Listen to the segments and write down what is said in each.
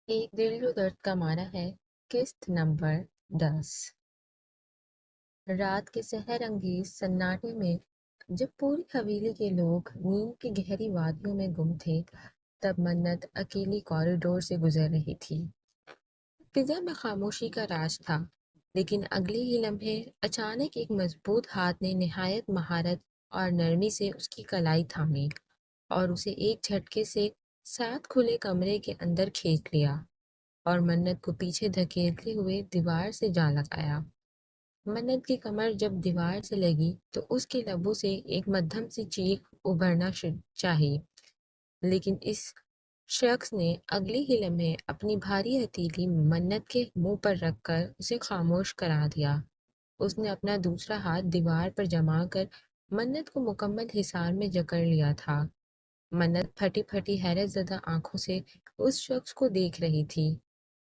ایک دل جو درد کا مارا ہے قسط نمبر 10۔ رات کے سحر انگیز سناٹے میں جب پوری حویلی کے لوگ نیند کی گہری وادیوں میں گم تھے، تب منت اکیلی کوریڈور سے گزر رہی تھی۔ فضا میں خاموشی کا راج تھا، لیکن اگلے ہی لمحے اچانک ایک مضبوط ہاتھ نے نہایت مہارت اور نرمی سے اس کی کلائی تھامی اور اسے ایک جھٹکے سے ساتھ کھلے کمرے کے اندر کھینچ لیا اور منت کو پیچھے دھکیلتے ہوئے دیوار سے جا لگایا۔ منت کی کمر جب دیوار سے لگی تو اس کے لبوں سے ایک مدھم سی چیخ ابھرنا چاہی، لیکن اس شخص نے اگلے ہی لمحے اپنی بھاری ہتھیلی منت کے منہ پر رکھ کر اسے خاموش کرا دیا۔ اس نے اپنا دوسرا ہاتھ دیوار پر جما کر منت کو مکمل حصار میں جکڑ لیا تھا۔ منت پھٹی پھٹی حیرت زدہ آنکھوں سے اس شخص کو دیکھ رہی تھی۔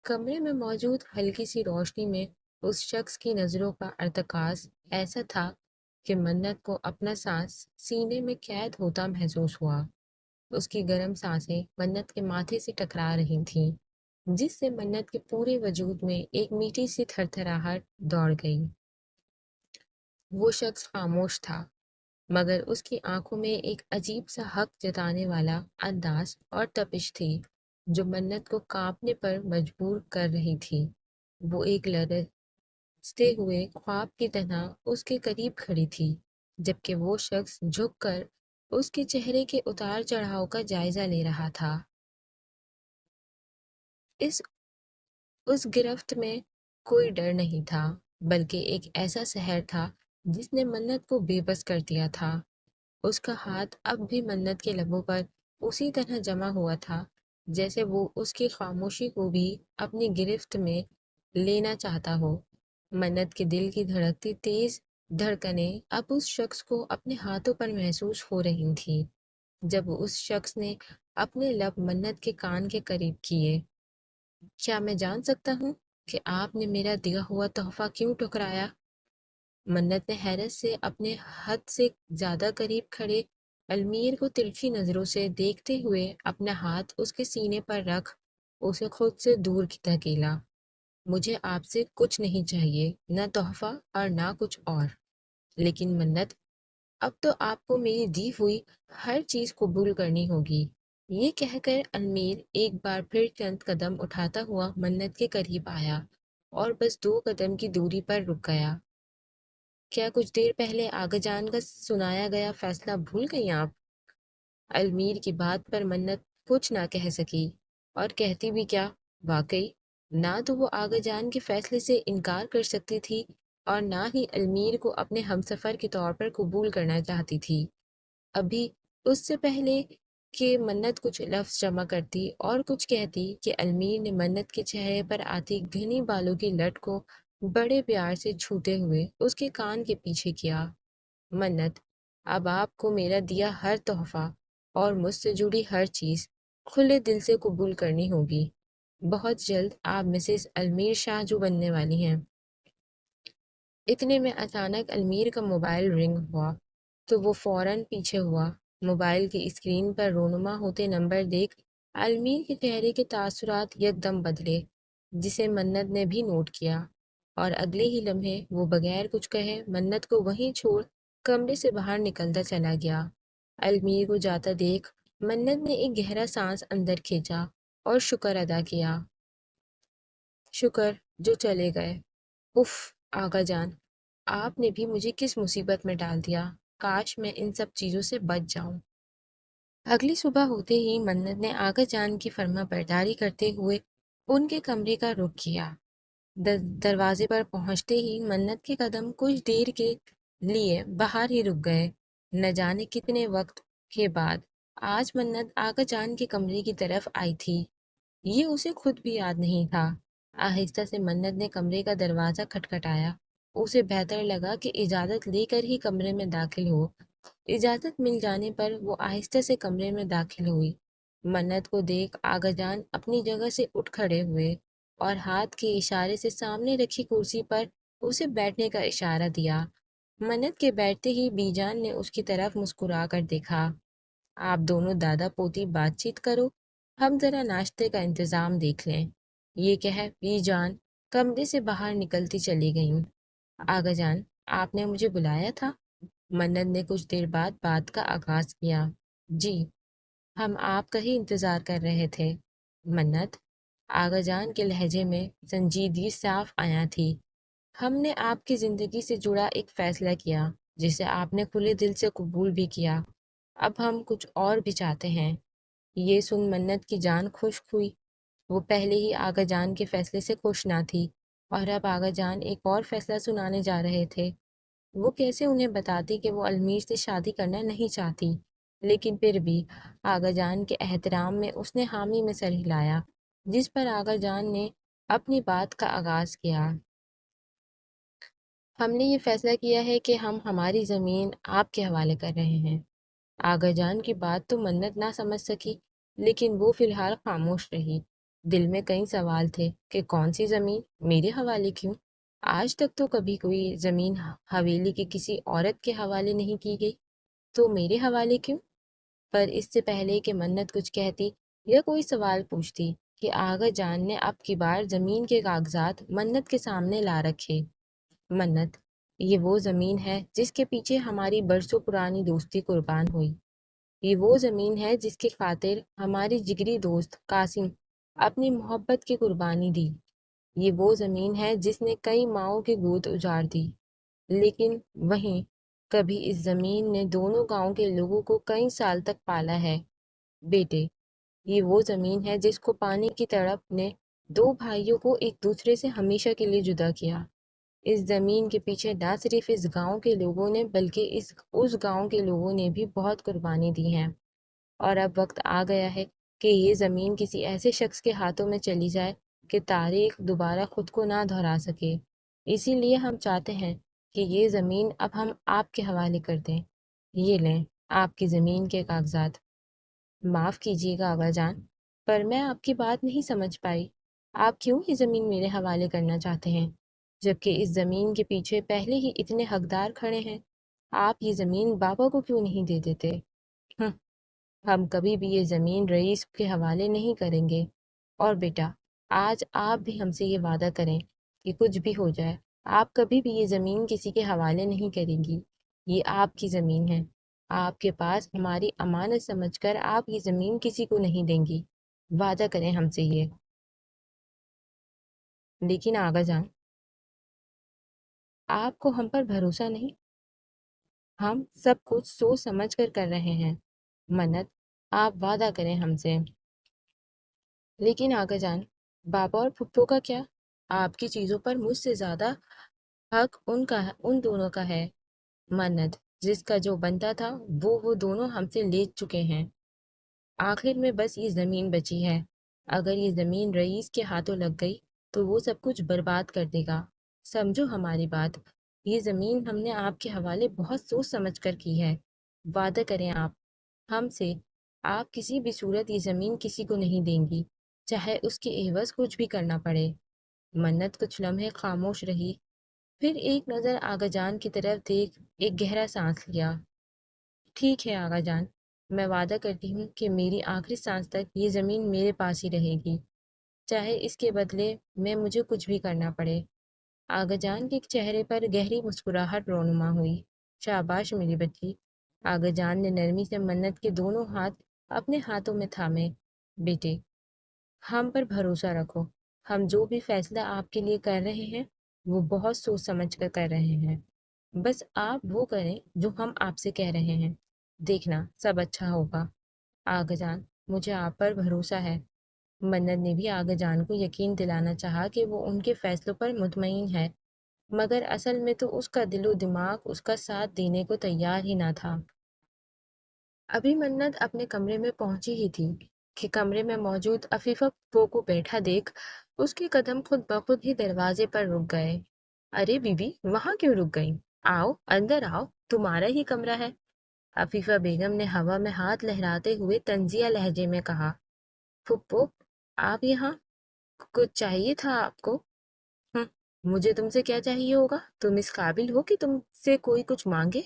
کمرے میں موجود ہلکی سی روشنی میں اس شخص کی نظروں کا ارتکاز ایسا تھا کہ منت کو اپنا سانس سینے میں قید ہوتا محسوس ہوا۔ اس کی گرم سانسیں منت کے ماتھے سے ٹکرا رہی تھیں، جس سے منت کے پورے وجود میں ایک میٹھی سی تھر تھراہٹ دوڑ گئی۔ وہ شخص خاموش تھا، مگر اس کی آنکھوں میں ایک عجیب سا حق جتانے والا انداز اور تپش تھی جو منت کو کانپنے پر مجبور کر رہی تھی۔ وہ ایک لرزتے ہوئے خواب کی طرح اس کے قریب کھڑی تھی، جبکہ وہ شخص جھک کر اس کے چہرے کے اتار چڑھاؤ کا جائزہ لے رہا تھا۔ اس گرفت میں کوئی ڈر نہیں تھا، بلکہ ایک ایسا سحر تھا جس نے منت کو بے بس کر دیا تھا۔ اس کا ہاتھ اب بھی منت کے لبوں پر اسی طرح جمع ہوا تھا جیسے وہ اس کی خاموشی کو بھی اپنی گرفت میں لینا چاہتا ہو۔ منت کے دل کی دھڑکتی تیز دھڑکنیں اب اس شخص کو اپنے ہاتھوں پر محسوس ہو رہی تھیں۔ جب اس شخص نے اپنے لب منت کے کان کے قریب کیے، کیا میں جان سکتا ہوں کہ آپ نے میرا دیا ہوا تحفہ کیوں ٹھکرایا؟ منت نے حیرت سے اپنے حد سے زیادہ قریب کھڑے المیر کو تلخی نظروں سے دیکھتے ہوئے اپنا ہاتھ اس کے سینے پر رکھ اسے خود سے دور دھکیلا۔ مجھے آپ سے کچھ نہیں چاہیے، نہ تحفہ اور نہ کچھ اور، لیکن منت، اب تو آپ کو میری دی ہوئی ہر چیز قبول کرنی ہوگی۔ یہ کہہ کر المیر ایک بار پھر چند قدم اٹھاتا ہوا منت کے قریب آیا اور بس 2 قدم کی دوری پر رک گیا۔ کیا کچھ دیر پہلے آغا جان کا سنایا گیا فیصلہ بھول گئی آپ؟ المیر کی بات پر منت کچھ نہ کہہ سکی، اور کہتی بھی کیا؟ واقعی نہ تو وہ آغا جان کے فیصلے سے انکار کر سکتی تھی اور نہ ہی المیر کو اپنے ہمسفر کے طور پر قبول کرنا چاہتی تھی۔ ابھی اس سے پہلے کہ منت کچھ لفظ جمع کرتی اور کچھ کہتی کہ المیر نے منت کے چہرے پر آتی گھنی بالوں کی لٹ کو بڑے پیار سے چھوتے ہوئے اس کے کان کے پیچھے کیا۔ منت، اب آپ کو میرا دیا ہر تحفہ اور مجھ سے جڑی ہر چیز کھلے دل سے قبول کرنی ہوگی۔ بہت جلد آپ مسز المیر شاہ جو بننے والی ہیں۔ اتنے میں اچانک المیر کا موبائل رنگ ہوا تو وہ فوراً پیچھے ہوا۔ موبائل کی اسکرین پر رونما ہوتے نمبر دیکھ المیر کے چہرے کے تاثرات یکدم بدلے، جسے منت نے بھی نوٹ کیا، اور اگلے ہی لمحے وہ بغیر کچھ کہے منت کو وہیں چھوڑ کمرے سے باہر نکلتا چلا گیا۔ المیر کو جاتا دیکھ منت نے ایک گہرا سانس اندر کھینچا اور شکر ادا کیا۔ شکر جو چلے گئے۔ اف آغا جان، آپ نے بھی مجھے کس مصیبت میں ڈال دیا، کاش میں ان سب چیزوں سے بچ جاؤں۔ اگلی صبح ہوتے ہی منت نے آغا جان کی فرما برداری کرتے ہوئے ان کے کمرے کا رخ کیا۔ دروازے پر پہنچتے ہی منت کے قدم کچھ دیر کے لیے باہر ہی رک گئے۔ نہ جانے کتنے وقت کے بعد آج منت آغا جان کے کمرے کی طرف آئی تھی، یہ اسے خود بھی یاد نہیں تھا۔ آہستہ سے منت نے کمرے کا دروازہ کھٹکھٹایا۔ اسے بہتر لگا کہ اجازت لے کر ہی کمرے میں داخل ہو۔ اجازت مل جانے پر وہ آہستہ سے کمرے میں داخل ہوئی۔ منت کو دیکھ آغا جان اپنی جگہ سے اٹھ کھڑے ہوئے اور ہاتھ کے اشارے سے سامنے رکھی کرسی پر اسے بیٹھنے کا اشارہ دیا۔ منت کے بیٹھتے ہی بی جان نے اس کی طرف مسکرا کر دیکھا۔ آپ دونوں دادا پوتی بات چیت کرو، ہم ذرا ناشتے کا انتظام دیکھ لیں۔ یہ کہہ بی جان کمرے سے باہر نکلتی چلی گئیں۔ آغا جان، آپ نے مجھے بلایا تھا؟ منت نے کچھ دیر بعد بات کا آغاز کیا۔ جی، ہم آپ کا ہی انتظار کر رہے تھے۔ منت، آغا جان کے لہجے میں سنجیدگی صاف آیا تھی۔ ہم نے آپ کی زندگی سے جڑا ایک فیصلہ کیا جسے آپ نے کھلے دل سے قبول بھی کیا۔ اب ہم کچھ اور بھی چاہتے ہیں۔ یہ سن منت کی جان خشک ہوئی۔ وہ پہلے ہی آغا جان کے فیصلے سے خوش نہ تھی، اور اب آغا جان ایک اور فیصلہ سنانے جا رہے تھے۔ وہ کیسے انہیں بتاتی کہ وہ المیر سے شادی کرنا نہیں چاہتی، لیکن پھر بھی آغا جان کے احترام میں اس نے حامی میں سر ہلایا، جس پر آغا جان نے اپنی بات کا آغاز کیا۔ ہم نے یہ فیصلہ کیا ہے کہ ہم ہماری زمین آپ کے حوالے کر رہے ہیں۔ آغا جان کی بات تو منت نہ سمجھ سکی، لیکن وہ فی الحال خاموش رہی۔ دل میں کئی سوال تھے کہ کون سی زمین میرے حوالے کیوں؟ آج تک تو کبھی کوئی زمین حویلی کی کسی عورت کے حوالے نہیں کی گئی، تو میرے حوالے کیوں؟ پر اس سے پہلے کہ منت کچھ کہتی یا کوئی سوال پوچھتی کہ آغا جان نے اب کی بار زمین کے کاغذات منت کے سامنے لا رکھے۔ منت، یہ وہ زمین ہے جس کے پیچھے ہماری برسوں پرانی دوستی قربان ہوئی۔ یہ وہ زمین ہے جس کی خاطر ہماری جگری دوست قاسم اپنی محبت کی قربانی دی۔ یہ وہ زمین ہے جس نے کئی ماؤں کی گود اجاڑ دی، لیکن وہیں کبھی اس زمین نے دونوں گاؤں کے لوگوں کو کئی سال تک پالا ہے۔ بیٹے، یہ وہ زمین ہے جس کو پانی کی تڑپ نے دو بھائیوں کو ایک دوسرے سے ہمیشہ کے لیے جدا کیا۔ اس زمین کے پیچھے نہ صرف اس گاؤں کے لوگوں نے بلکہ اس گاؤں کے لوگوں نے بھی بہت قربانی دی ہے، اور اب وقت آ گیا ہے کہ یہ زمین کسی ایسے شخص کے ہاتھوں میں چلی جائے کہ تاریخ دوبارہ خود کو نہ دہرا سکے۔ اسی لیے ہم چاہتے ہیں کہ یہ زمین اب ہم آپ کے حوالے کر دیں۔ یہ لیں آپ کی زمین کے کاغذات۔ معاف کیجیے گا آغا جان، پر میں آپ کی بات نہیں سمجھ پائی۔ آپ کیوں یہ زمین میرے حوالے کرنا چاہتے ہیں، جبکہ اس زمین کے پیچھے پہلے ہی اتنے حقدار کھڑے ہیں؟ آپ یہ زمین بابا کو کیوں نہیں دے دیتے؟ ہم ہم کبھی بھی یہ زمین رئیس کے حوالے نہیں کریں گے۔ اور بیٹا، آج آپ بھی ہم سے یہ وعدہ کریں کہ کچھ بھی ہو جائے آپ کبھی بھی یہ زمین کسی کے حوالے نہیں کریں گی۔ یہ آپ کی زمین ہے، آپ کے پاس ہماری امانت سمجھ کر آپ یہ زمین کسی کو نہیں دیں گی۔ وعدہ کریں ہم سے یہ۔ لیکن آغا جان، آپ کو ہم پر بھروسہ نہیں؟ ہم سب کچھ سوچ سمجھ کر کر رہے ہیں۔ منت، آپ وعدہ کریں ہم سے۔ لیکن آغا جان، بابا اور پھپھو کا کیا؟ آپ کی چیزوں پر مجھ سے زیادہ حق ان دونوں کا ہے۔ منت، جس کا جو بنتا تھا وہ دونوں ہم سے لے چکے ہیں۔ آخر میں بس یہ زمین بچی ہے۔ اگر یہ زمین رئیس کے ہاتھوں لگ گئی تو وہ سب کچھ برباد کر دے گا۔ سمجھو ہماری بات، یہ زمین ہم نے آپ کے حوالے بہت سوچ سمجھ کر کی ہے۔ وعدہ کریں آپ ہم سے، آپ کسی بھی صورت یہ زمین کسی کو نہیں دیں گی، چاہے اس کے عوض کچھ بھی کرنا پڑے۔ منت کچھ لمحے خاموش رہی، پھر ایک نظر آغا جان کی طرف دیکھ ایک گہرا سانس لیا۔ ٹھیک ہے آغا جان، میں وعدہ کرتی ہوں کہ میری آخری سانس تک یہ زمین میرے پاس ہی رہے گی، چاہے اس کے بدلے میں مجھے کچھ بھی کرنا پڑے۔ آغا جان کے چہرے پر گہری مسکراہٹ رونما ہوئی۔ شاباش میری بچی۔ آغا جان نے نرمی سے منت کے دونوں ہاتھ اپنے ہاتھوں میں تھامے۔ بیٹے، ہم پر بھروسہ رکھو۔ ہم جو بھی فیصلہ آپ کے لیے کر رہے ہیں وہ بہت سوچ سمجھ کر کر رہے ہیں۔ بس آپ وہ کریں جو ہم آپ سے کہہ رہے ہیں، دیکھنا سب اچھا ہوگا۔ آغا جان، مجھے آپ پر بھروسہ ہے۔ منت نے بھی آغا جان کو یقین دلانا چاہا کہ وہ ان کے فیصلوں پر مطمئن ہے، مگر اصل میں تو اس کا دل و دماغ اس کا ساتھ دینے کو تیار ہی نہ تھا۔ ابھی منت اپنے کمرے میں پہنچی ہی تھی کہ کمرے میں موجود عفیفہ پھپھو کو بیٹھا دیکھ اس کے قدم خود بخود ہی دروازے پر رک گئے۔ ارے بی بی، وہاں کیوں رک گئیں؟ آؤ اندر آؤ، تمہارا ہی کمرہ ہے۔ عفیفہ بیگم نے ہوا میں ہاتھ لہراتے ہوئے طنزیہ لہجے میں کہا۔ پھپھو، آپ یہاں؟ کچھ چاہیے تھا آپ کو؟ ہم، مجھے تم سے کیا چاہیے ہوگا؟ تم اس قابل ہو کہ تم سے کوئی کچھ مانگے؟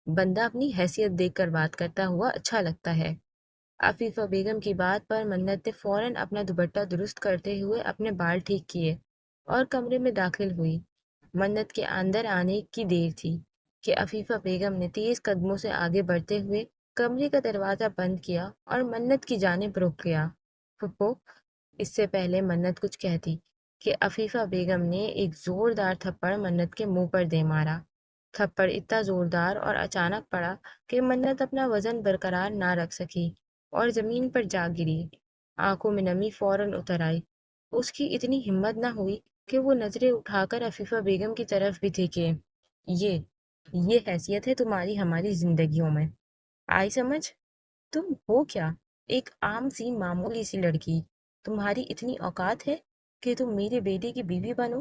بندہ اپنی حیثیت دیکھ کر بات کرتا ہوا اچھا لگتا ہے۔ عفیفہ بیگم کی بات پر منت نے فوراً اپنا دوپٹہ درست کرتے ہوئے اپنے بال ٹھیک کیے اور کمرے میں داخل ہوئی۔ منت کے اندر آنے کی دیر تھی کہ عفیفہ بیگم نے تیز قدموں سے آگے بڑھتے ہوئے کمرے کا دروازہ بند کیا اور منت کی جانب رک گیا۔ پھپھو، اس سے پہلے منت کچھ کہتی کہ عفیفہ بیگم نے ایک زوردار تھپڑ منت کے منہ پر دے مارا۔ تھپڑ اتنا زوردار اور اچانک پڑا کہ منت اپنا وزن برقرار نہ رکھ سکی اور زمین پر جا گری۔ آنکھوں میں نمی فوراً اتر آئی۔ اس کی اتنی ہمت نہ ہوئی کہ وہ نظریں اٹھا کر عفیفہ بیگم کی طرف بھی دیکھے۔ یہ یہ حیثیت ہے تمہاری ہماری زندگیوں میں، آئی سمجھ؟ تم ہو کیا؟ ایک عام سی معمولی سی لڑکی، تمہاری اتنی اوقات ہے کہ تم میرے بیٹے کی بیوی بنو؟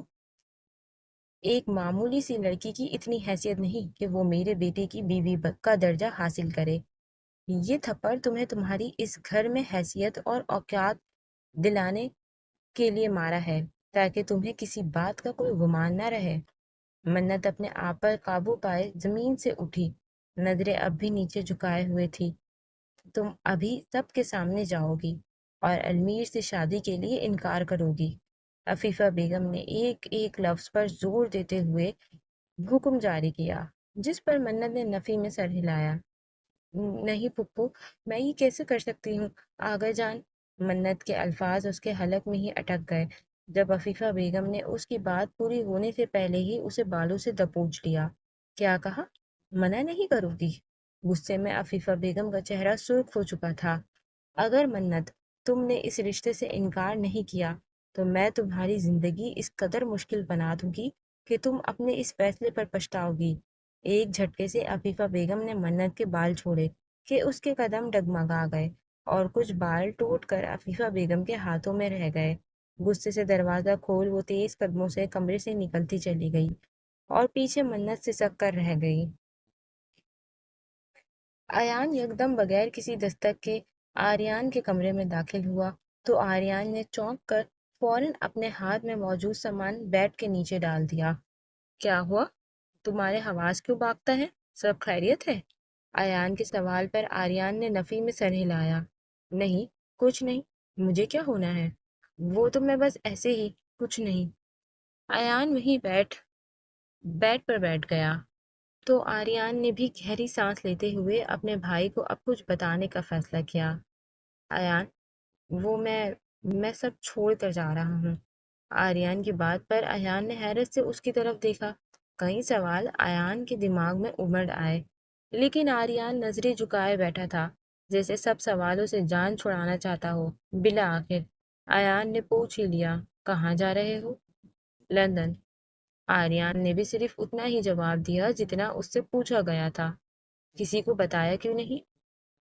ایک معمولی سی لڑکی کی اتنی حیثیت نہیں کہ وہ میرے بیٹے کی بیوی کا درجہ حاصل کرے۔ یہ تھپڑ تمہیں تمہاری اس گھر میں حیثیت اور اوقات دلانے کے لیے مارا ہے تاکہ تمہیں کسی بات کا کوئی گمان نہ رہے۔ منت اپنے آپ پر قابو پائے زمین سے اٹھی، نظریں اب بھی نیچے جھکائے ہوئے تھی۔ تم ابھی سب کے سامنے جاؤ گی اور المیر سے شادی کے لیے انکار کرو گی۔ عفیفہ بیگم نے ایک ایک لفظ پر زور دیتے ہوئے حکم جاری کیا، جس پر منت نے نفی میں سر ہلایا۔ نہیں پھپھو، میں یہ کیسے کر سکتی ہوں آغا جان؟ منت کے الفاظ اس کے حلق میں ہی اٹک گئے جب عفیفہ بیگم نے اس کی بات پوری ہونے سے پہلے ہی اسے بالوں سے دبوچ لیا۔ کیا کہا؟ منع نہیں کرو گی؟ غصے میں عفیفہ بیگم کا چہرہ سرخ ہو چکا تھا۔ اگر منت تم نے اس رشتے سے انکار نہیں کیا تو میں تمہاری زندگی اس قدر مشکل بنا دوں گی کہ تم اپنے اس فیصلے پر پچھتاؤ گی۔ ایک جھٹکے سے عفیفہ بیگم نے منت کے بال چھوڑے کہ اس کے قدم ڈگمگا گئے اور کچھ بال ٹوٹ کر عفیفہ بیگم کے ہاتھوں میں رہ گئے۔ غصے سے دروازہ کھول وہ تیز قدموں سے کمرے سے نکلتی چلی گئی اور پیچھے منت سسک کر رہ گئی۔ ایان یکدم بغیر کسی دستک کے آریان کے کمرے میں داخل ہوا تو آریان نے چونک کر فوراً اپنے ہاتھ میں موجود سامان بیڈ کے نیچے ڈال دیا۔ کیا ہوا؟ تمہارے حواس کیوں بھاگتا ہے؟ سب خیریت ہے؟ ایان کے سوال پر آریان نے نفی میں سر ہلایا۔ نہیں، کچھ نہیں، مجھے کیا ہونا ہے؟ وہ تو میں بس ایسے ہی، کچھ نہیں۔ ایان وہیں بیڈ پر بیٹھ گیا تو آریان نے بھی گہری سانس لیتے ہوئے اپنے بھائی کو اب کچھ بتانے کا فیصلہ کیا۔ ایان، وہ میں سب چھوڑ کر جا رہا ہوں۔ آریان کی بات پر ایان نے حیرت سے اس کی طرف دیکھا۔ کئی سوال ایان کے دماغ میں امڑ آئے، لیکن آریان نظریں جھکائے بیٹھا تھا جیسے سب سوالوں سے جان چھڑانا چاہتا ہو۔ بالآخر ایان نے پوچھ ہی لیا، کہاں جا رہے ہو؟ لندن۔ آریان نے بھی صرف اتنا ہی جواب دیا جتنا اس سے پوچھا گیا تھا۔ کسی کو بتایا کیوں نہیں؟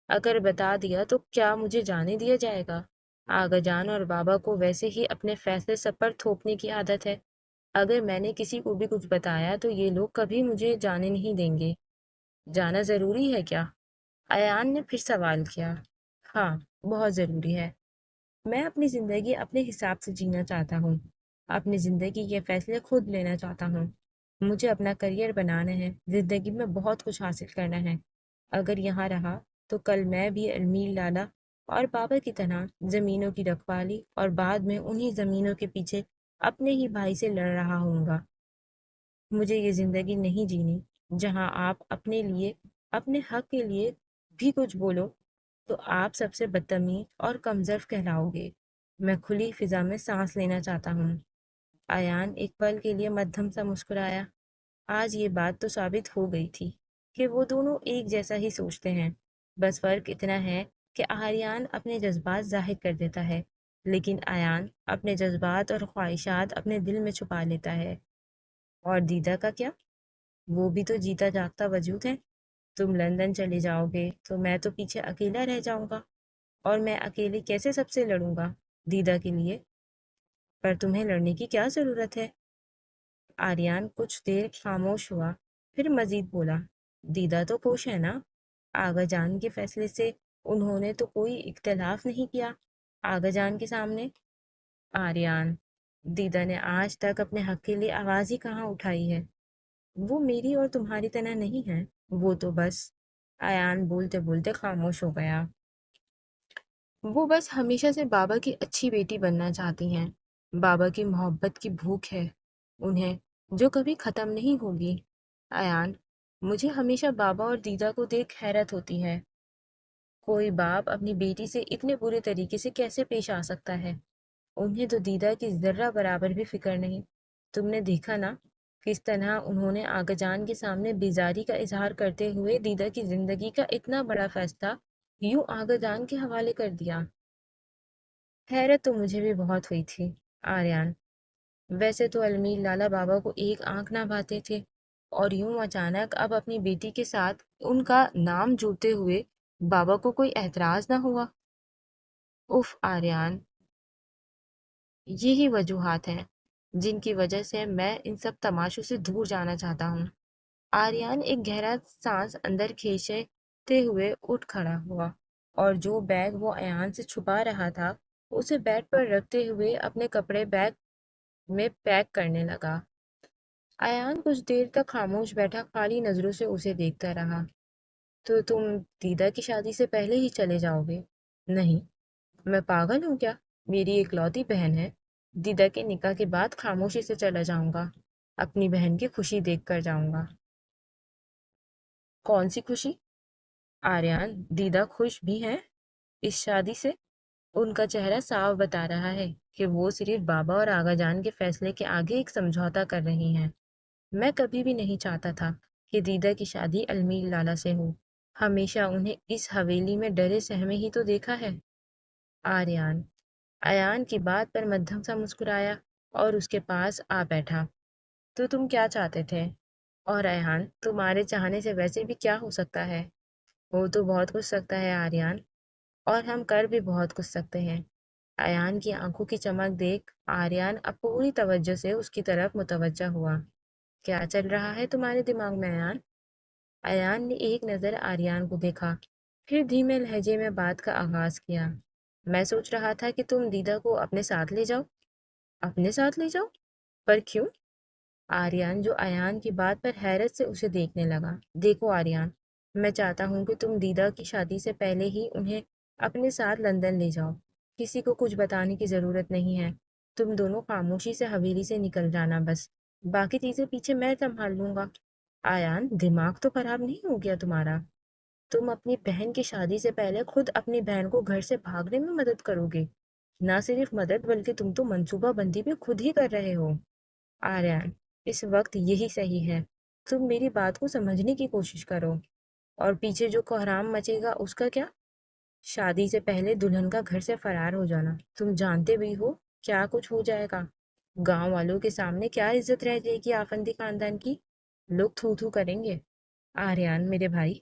اگر بتا دیا تو کیا مجھے جانے دیا جائے گا؟ آغا جان اور بابا کو ویسے ہی اپنے فیصلے سب پر تھوپنے کی عادت ہے۔ اگر میں نے کسی کو بھی کچھ بتایا تو یہ لوگ کبھی مجھے جانے نہیں دیں گے۔ جانا ضروری ہے کیا؟ ایان نے پھر سوال کیا۔ ہاں، بہت ضروری ہے۔ میں اپنی زندگی اپنے حساب سے جینا چاہتا ہوں، اپنی زندگی کے فیصلے خود لینا چاہتا ہوں۔ مجھے اپنا کریئر بنانا ہے، زندگی میں بہت کچھ حاصل کرنا ہے۔ اگر یہاں رہا تو کل میں بھی المیر لالا اور بابا کی طرح زمینوں کی رکھوالی اور بعد میں انہی زمینوں کے پیچھے اپنے ہی بھائی سے لڑ رہا ہوں گا۔ مجھے یہ زندگی نہیں جینی جہاں آپ اپنے لیے، اپنے حق کے لیے بھی کچھ بولو تو آپ سب سے بدتمیز اور کمزور کہلاؤ گے۔ میں کھلی فضا میں سانس لینا چاہتا ہوں۔ ایان ایک پل کے لیے مدھم سا مسکرایا۔ آج یہ بات تو ثابت ہو گئی تھی کہ وہ دونوں ایک جیسا ہی سوچتے ہیں، بس فرق اتنا ہے کہ آریان اپنے جذبات ظاہر کر دیتا ہے لیکن ایان اپنے جذبات اور خواہشات اپنے دل میں چھپا لیتا ہے۔ اور دیدا کا کیا؟ وہ بھی تو جیتا جاگتا وجود ہے۔ تم لندن چلے جاؤ گے تو میں تو پیچھے اکیلا رہ جاؤں گا، اور میں اکیلے کیسے سب سے لڑوں گا دیدا کے لیے؟ پر تمہیں لڑنے کی کیا ضرورت ہے؟ آریان کچھ دیر خاموش ہوا، پھر مزید بولا، دیدا تو خوش ہے نا؟ آغا جان کے فیصلے سے انہوں نے تو کوئی اختلاف نہیں کیا آغا جان کے سامنے۔ آریان، دیدا نے آج تک اپنے حق کے لیے آواز ہی کہاں اٹھائی ہے؟ وہ میری اور تمہاری طرح نہیں ہے، وہ تو بس… ایان بولتے بولتے خاموش ہو گیا۔ وہ بس ہمیشہ سے بابا کی اچھی بیٹی بننا چاہتی ہیں۔ بابا کی محبت کی بھوک ہے انہیں، جو کبھی ختم نہیں ہوگی۔ ایان، مجھے ہمیشہ بابا اور دیدا کو دیکھ حیرت ہوتی ہے۔ کوئی باپ اپنی بیٹی سے اتنے برے طریقے سے کیسے پیش آ سکتا ہے؟ انہیں تو دیدا کی ذرہ برابر بھی فکر نہیں۔ تم نے دیکھا نا کس طرح انہوں نے آغا جان کے سامنے بیزاری کا اظہار کرتے ہوئے دیدا کی زندگی کا اتنا بڑا فیصلہ یوں آغا جان کے حوالے کر دیا۔ حیرت تو مجھے بھی بہت ہوئی تھی آریان۔ ویسے تو المیر لالا بابا کو ایک آنکھ نہ بھاتے تھے، اور یوں اچانک اب اپنی بیٹی کے ساتھ ان کا نام جوڑتے ہوئے بابا کو کوئی اعتراض نہ ہوا۔ اف آریان، یہی وجوہات ہیں جن کی وجہ سے میں ان سب تماشوں سے دور جانا چاہتا ہوں۔ آریان ایک گہرا سانس اندر کھینچتے ہوئے اٹھ کھڑا ہوا، اور جو بیگ وہ ایان سے چھپا رہا تھا اسے بیڈ پر رکھتے ہوئے اپنے کپڑے بیگ میں پیک کرنے لگا۔ ایان کچھ دیر تک خاموش بیٹھا خالی نظروں سے اسے دیکھتا رہا۔ تو تم دیدا کی شادی سے پہلے ہی چلے جاؤ گے؟ نہیں، میں پاگل ہوں کیا؟ میری اکلوتی بہن ہے۔ دیدا کے نکاح کے بعد خاموشی سے چلا جاؤں گا، اپنی بہن کی خوشی دیکھ کر جاؤں گا۔ کون سی خوشی؟ آریان، دیدا خوش بھی ہیں اس شادی سے؟ ان کا چہرہ صاف بتا رہا ہے کہ وہ صرف بابا اور آغا جان کے فیصلے کے آگے ایک سمجھوتا کر رہی ہیں۔ میں کبھی بھی نہیں چاہتا تھا کہ دیدا کی شادی المیر لالا سے ہو۔ ہمیشہ انہیں اس حویلی میں ڈرے سہمے ہی تو دیکھا ہے۔ آریان، ایان کی بات پر مدھم سا مسکرایا اور اس کے پاس آ بیٹھا۔ تو تم کیا چاہتے تھے؟ اور ایان، تمہارے چاہنے سے ویسے بھی کیا ہو سکتا ہے؟ وہ تو بہت کچھ سکتا ہے آریان، اور ہم کر بھی بہت کچھ سکتے ہیں۔ ایان کی آنکھوں کی چمک دیکھ آریان اب پوری توجہ سے اس کی طرف متوجہ ہوا۔ کیا چل رہا ہے تمہارے دماغ میں ایان؟ ایان نے ایک نظر آریان کو دیکھا، پھر دھیمے لہجے میں بات کا آغاز کیا۔ میں سوچ رہا تھا کہ تم دیدا کو اپنے ساتھ لے جاؤ۔ اپنے ساتھ لے جاؤ؟ پر کیوں؟ آریان، جو ایان کی بات پر حیرت سے اسے دیکھنے لگا۔ دیکھو آریان، میں چاہتا ہوں کہ تم دیدا کی شادی سے پہلے ہی انہیں اپنے ساتھ لندن لے جاؤ۔ کسی کو کچھ بتانے کی ضرورت نہیں ہے۔ تم دونوں خاموشی سے حویلی سے نکل جانا بس، باقی چیزیں پیچھے میں سنبھال لوں گا۔ آیان، دماغ تو خراب نہیں ہو گیا تمہارا؟ تم اپنی بہن کی شادی سے پہلے خود اپنی بہن کو گھر سے بھاگنے میں مدد کرو گے؟ نہ صرف مدد بلکہ تم تو منصوبہ بندی بھی خود ہی کر رہے ہو۔ آریان، اس وقت یہی صحیح ہے۔ تم میری بات کو سمجھنے کی کوشش کرو۔ اور پیچھے جو کوہرام مچے گا اس کا کیا؟ شادی سے پہلے دلہن کا گھر سے فرار ہو جانا، تم جانتے بھی ہو کیا کچھ ہو جائے گا۔ گاؤں والوں کے سامنے کیا عزت رہ جائے گی آفندی خاندان کی؟ لوگ تھو تھو کریں گے۔ آریان میرے بھائی،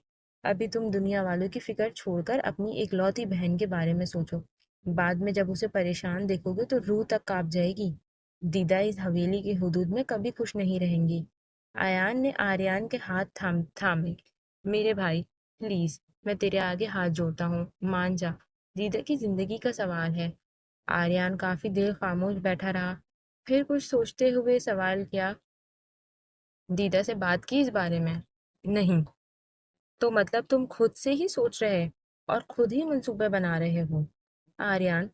ابھی تم دنیا والوں کی فکر چھوڑ کر اپنی ایکلوتی بہن کے بارے میں سوچو۔ بعد میں جب اسے پریشان دیکھو گے تو روح تک کانپ جائے گی۔ دیدا اس حویلی کی حدود میں کبھی خوش نہیں رہیں گی۔ ایان نے آریان کے ہاتھ تھامے۔ میرے بھائی پلیز، میں تیرے آگے ہاتھ جوڑتا ہوں، مان جا، دیدا کی زندگی کا سوال ہے۔ آریان کافی دیر خاموش بیٹھا رہا، پھر کچھ سوچتے ہوئے سوال کیا، دیدا سے بات کی اس بارے میں؟ نہیں۔ تو مطلب تم خود سے ہی سوچ رہے اور خود ہی منصوبے بنا رہے ہو؟ آریان،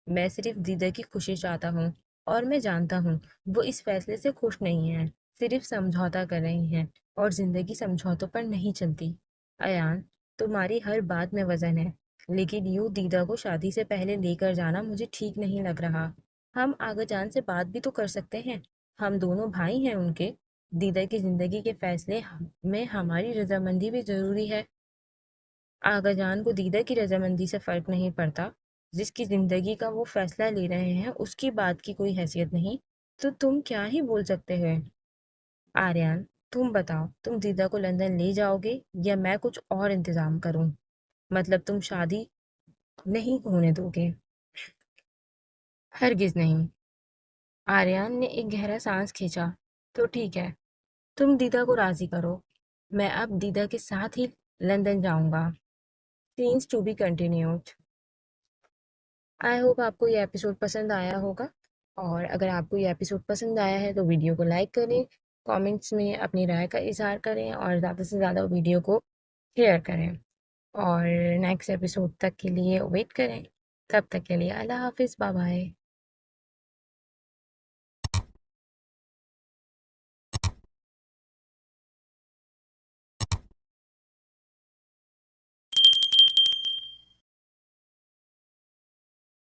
میں صرف دیدا کی خوشی چاہتا ہوں، اور میں جانتا ہوں وہ اس فیصلے سے خوش نہیں ہیں، صرف سمجھوتا کر رہی ہیں، اور زندگی سمجھوتوں پر نہیں چلتی۔ ایان، تمہاری ہر بات میں وزن ہے، لیکن یوں دیدا کو شادی سے پہلے لے کر جانا مجھے ٹھیک نہیں لگ رہا۔ ہم آغا جان سے بات بھی تو کر سکتے ہیں، ہم دونوں بھائی ہیں ان کے۔ دیدا کی زندگی کے فیصلے میں ہماری رضامندی بھی ضروری ہے۔ آغا جان کو دیدا کی رضامندی سے فرق نہیں پڑتا، جس کی زندگی کا وہ فیصلہ لے رہے ہیں اس کی بات کی کوئی حیثیت نہیں، تو تم کیا ہی بول سکتے ہیں؟ آریان، تم بتاؤ، تم دیدا کو لندن لے جاؤ گے یا میں کچھ اور انتظام کروں؟ مطلب تم شادی نہیں ہونے دو گے؟ ہرگز نہیں۔ آریان نے ایک گہرا سانس کھینچا۔ تو ٹھیک ہے، تم دیدا کو راضی کرو، میں اب دیدا کے ساتھ ہی لندن جاؤں گا۔ Sense to be continued. I hope آپ کو یہ ایپیسوڈ پسند آیا ہوگا، اور اگر آپ کو یہ ایپیسوڈ پسند آیا ہے تو ویڈیو کو لائک کریں، کامنٹس میں اپنی رائے کا اظہار کریں، اور زیادہ سے زیادہ ویڈیو کو شیئر کریں، اور نیکسٹ ایپیسوڈ تک کے لیے ویٹ کریں۔ تب تک کے لیے اللہ حافظ، بائے بائے۔